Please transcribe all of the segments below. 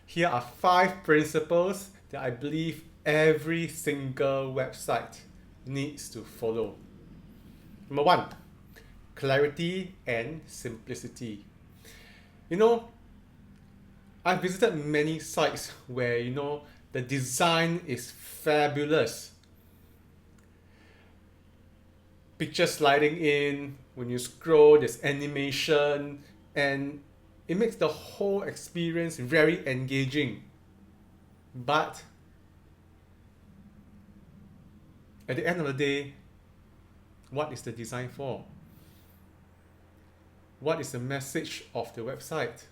Here are 5 principles that I believe every single website needs to follow. Number 1, clarity and simplicity. I've visited many sites where, the design is fabulous. Pictures sliding in, when you scroll, there's animation, and it makes the whole experience very engaging. But at the end of the day, what is the design for? What is the message of the website?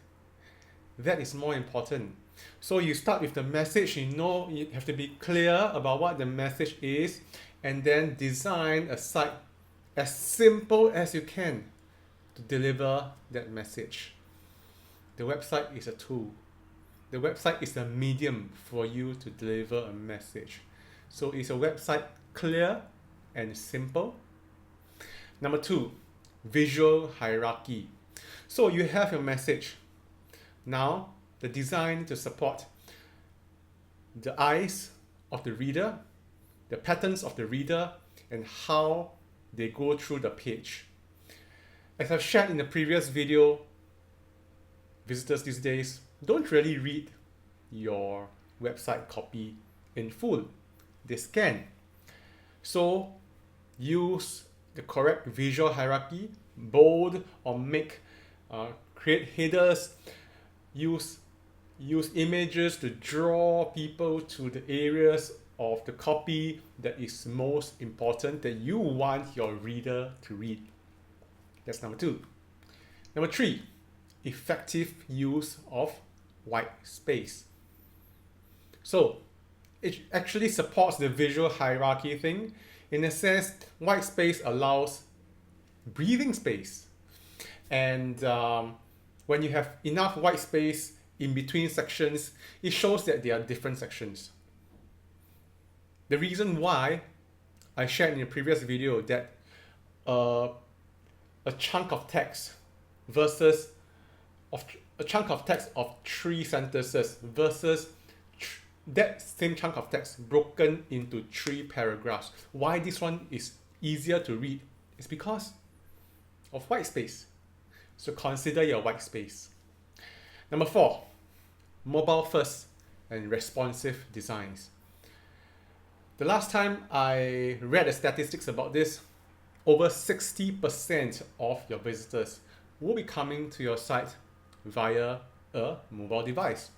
That is more important. So you start with the message, you have to be clear about what the message is, and then design a site as simple as you can to deliver that message. The website is a tool. The website is a medium for you to deliver a message. So is a website clear and simple? Number 2, visual hierarchy. So you have your message. Now, the design to support the eyes of the reader, the patterns of the reader, and how they go through the page. As I've shared in the previous video, visitors these days don't really read your website copy in full. They scan. So use the correct visual hierarchy, bold or create headers, use images to draw people to the areas of the copy that is most important, that you want your reader to read. That's number 2. Number 3, effective use of white space. So it actually supports the visual hierarchy thing. In a sense, white space allows breathing space. And when you have enough white space in between sections, it shows that they are different sections. The reason why I shared in the previous video that a chunk of text versus a chunk of text of 3 sentences versus that same chunk of text broken into 3 paragraphs. Why this one is easier to read is because of white space. So consider your white space. Number 4, mobile first and responsive designs. The last time I read the statistics about this, over 60% of your visitors will be coming to your site via a mobile device.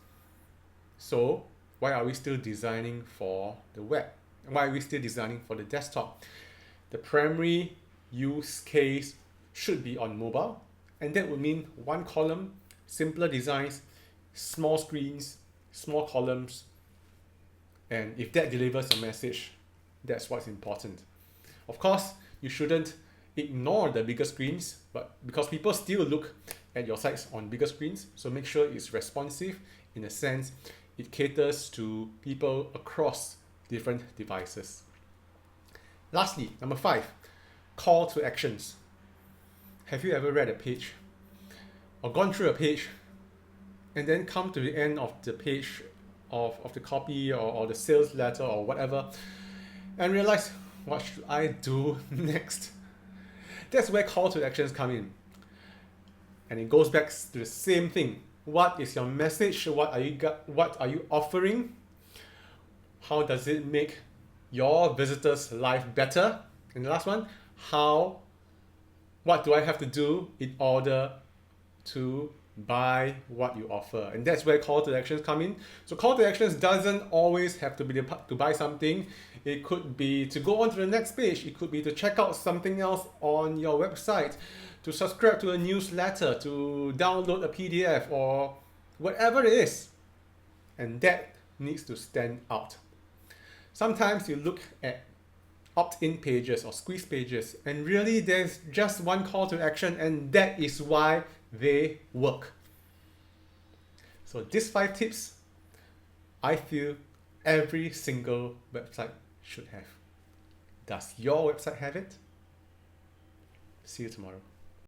So why are we still designing for the web? Why are we still designing for the desktop? The primary use case should be on mobile, and that would mean 1 column, simpler designs, small screens, small columns, and if that delivers a message, that's what's important. Of course, you shouldn't ignore the bigger screens, but because people still look at your sites on bigger screens, so make sure it's responsive in a sense it caters to people across different devices. Lastly, number 5, call to actions. Have you ever read a page or gone through a page and then come to the end of the page of the copy or the sales letter or whatever and realize, what should I do next? That's where call to actions come in. And it goes back to the same thing. What is your message? What are you offering? How does it make your visitors' life better? And the last one, what do I have to do in order to buy what you offer? And that's where call to actions come in. So call to actions doesn't always have to be to buy something. It could be to go on to the next page. It could be to check out something else on your website, to subscribe to a newsletter, to download a PDF, or whatever it is. And that needs to stand out. Sometimes you look at opt-in pages or squeeze pages, and really there's just one call to action, and that is why they work. So these 5 tips, I feel every single website should have. Does your website have it? See you tomorrow.